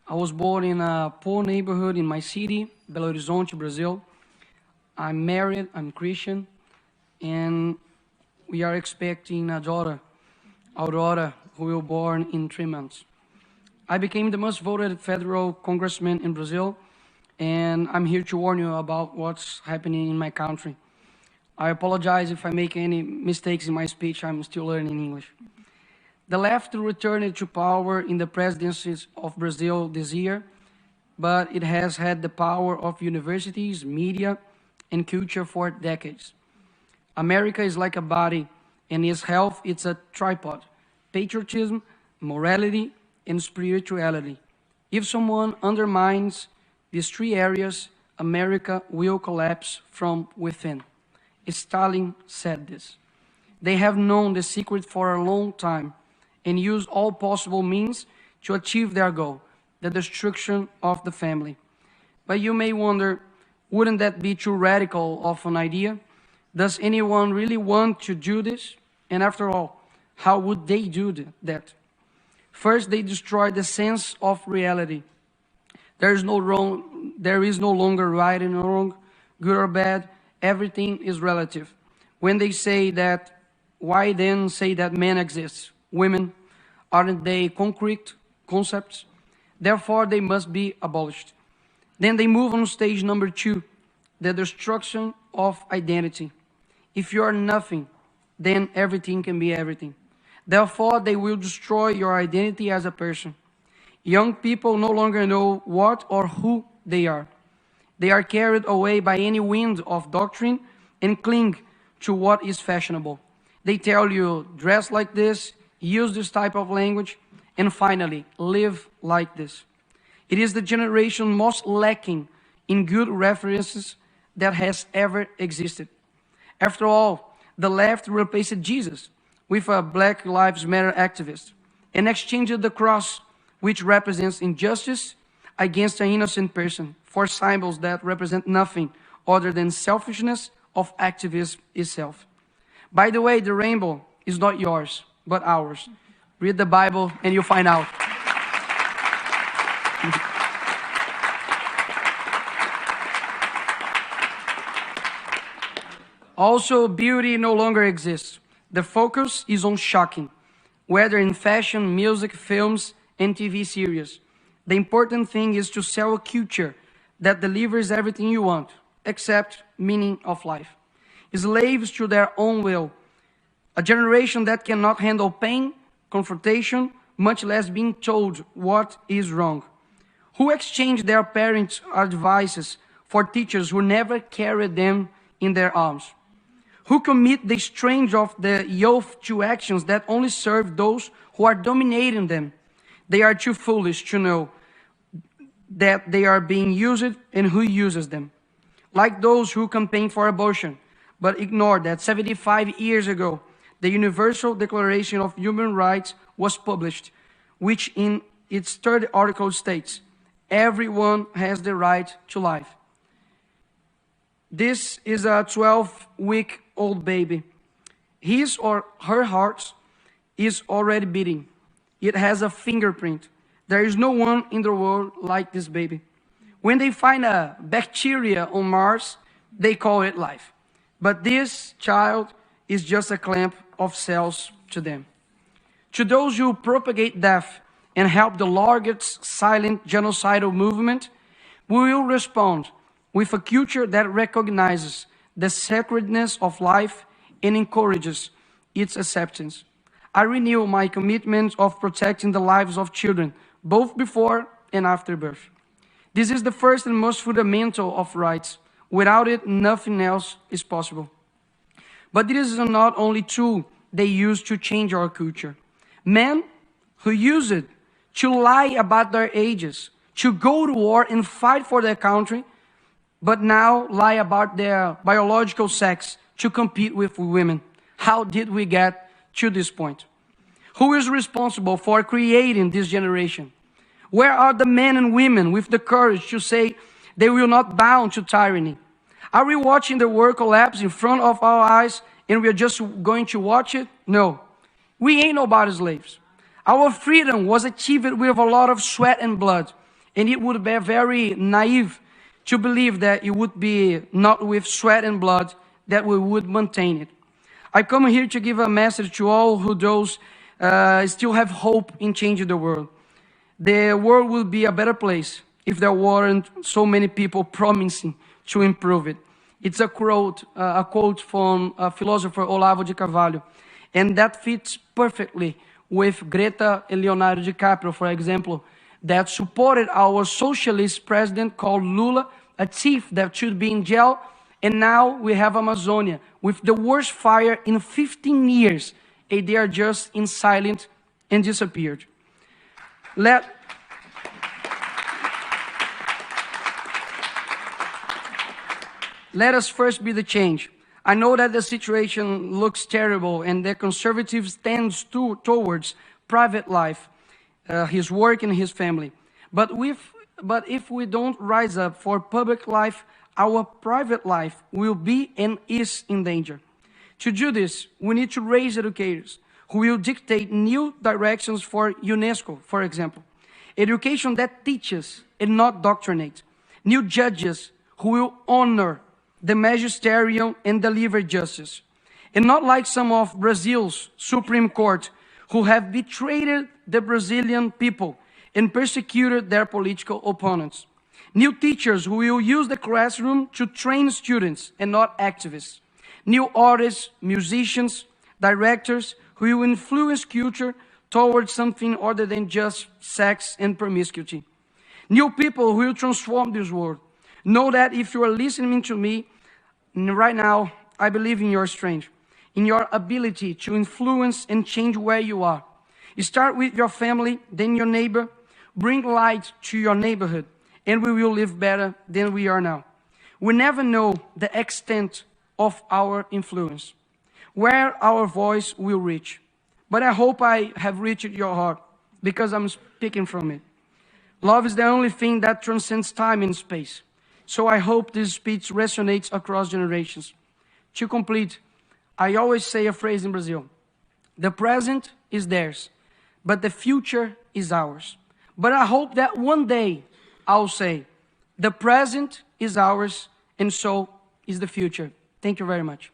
I was born in a poor neighborhood in my city, Belo Horizonte, Brazil. I'm married, I'm Christian, and we are expecting a daughter, Aurora, who will be born in 3 months. I became the most voted federal congressman in Brazil, and I'm here to warn you about what's happening in my country. I apologize if I make any mistakes in my speech. I'm still learning English. The left returned to power in the presidencies of Brazil this year, but it has had the power of universities, media, and culture for decades. America is like a body, and its health is a tripod: patriotism, morality, and spirituality. If someone undermines these 3 areas, America will collapse from within. Stalin said this. They have known the secret for a long time and use all possible means to achieve their goal, the destruction of the family. But you may wonder, wouldn't that be too radical of an idea? Does anyone really want to do this? And after all, how would they do that? First, they destroy the sense of reality. There is no longer right and wrong, good or bad. Everything is relative. When they say that, why then say that men exist? Women, aren't they concrete concepts? Therefore, they must be abolished. Then they move on stage number 2, the destruction of identity. If you are nothing, then everything can be everything. Therefore, they will destroy your identity as a person. Young people no longer know what or who they are. They are carried away by any wind of doctrine and cling to what is fashionable. They tell you, dress like this, use this type of language, and finally, live like this. It is the generation most lacking in good references that has ever existed. After all, the left replaced Jesus with a Black Lives Matter activist and exchanged the cross, which represents injustice, against an innocent person for symbols that represent nothing other than selfishness of activism itself. By the way, the rainbow is not yours, but ours. Read the Bible and you'll find out. Also, beauty no longer exists. The focus is on shocking, whether in fashion, music, films, and TV series. The important thing is to sell a culture that delivers everything you want, except meaning of life. Slaves to their own will. A generation that cannot handle pain, confrontation, much less being told what is wrong. Who exchange their parents' advices for teachers who never carried them in their arms? Who commit the strange of the youth to actions that only serve those who are dominating them? They are too foolish to know that they are being used and who uses them. Like those who campaign for abortion, but ignore that 75 years ago, the Universal Declaration of Human Rights was published, which in its 3rd article states, everyone has the right to life. This is a 12-week-old baby. His or her heart is already beating. It has a fingerprint. There is no one in the world like this baby. When they find a bacteria on Mars, they call it life. But this child is just a clump of cells to them. To those who propagate death and help the largest silent genocidal movement, we will respond with a culture that recognizes the sacredness of life and encourages its acceptance. I renew my commitment of protecting the lives of children, both before and after birth. This is the first and most fundamental of rights. Without it, nothing else is possible. But this is not only tool they use to change our culture. Men who use it to lie about their ages, to go to war and fight for their country, but now lie about their biological sex to compete with women. How did we get to this point? Who is responsible for creating this generation? Where are the men and women with the courage to say they will not bow to tyranny? Are we watching the world collapse in front of our eyes and we are just going to watch it? No. We ain't nobody's slaves. Our freedom was achieved with a lot of sweat and blood. And it would be very naive to believe that it would be not with sweat and blood that we would maintain it. I come here to give a message to all who those still have hope in changing the world. The world will be a better place if there weren't so many people promising to improve it. It's a quote from philosopher Olavo de Carvalho, and that fits perfectly with Greta and Leonardo DiCaprio, for example, that supported our socialist president called Lula, a thief that should be in jail, and now we have Amazonia with the worst fire in 15 years, and they are just in silence and disappeared. Let us first be the change. I know that the situation looks terrible and the conservatives tend towards private life, his work and his family. But if we don't rise up for public life, our private life will be and is in danger. To do this, we need to raise educators who will dictate new directions for UNESCO, for example. Education that teaches and not doctrinates. New judges who will honor the magisterium and deliver justice. And not like some of Brazil's Supreme Court who have betrayed the Brazilian people and persecuted their political opponents. New teachers who will use the classroom to train students and not activists. New artists, musicians, directors who will influence culture towards something other than just sex and promiscuity. New people who will transform this world. Know that if you are listening to me right now, I believe in your strength, in your ability to influence and change where you are. You start with your family, then your neighbor. Bring light to your neighborhood, and we will live better than we are now. We never know the extent of our influence, where our voice will reach. But I hope I have reached your heart, because I'm speaking from it. Love is the only thing that transcends time and space. So I hope this speech resonates across generations. To complete, I always say a phrase in Brazil. The present is theirs, but the future is ours. But I hope that one day I'll say, the present is ours, and so is the future. Thank you very much.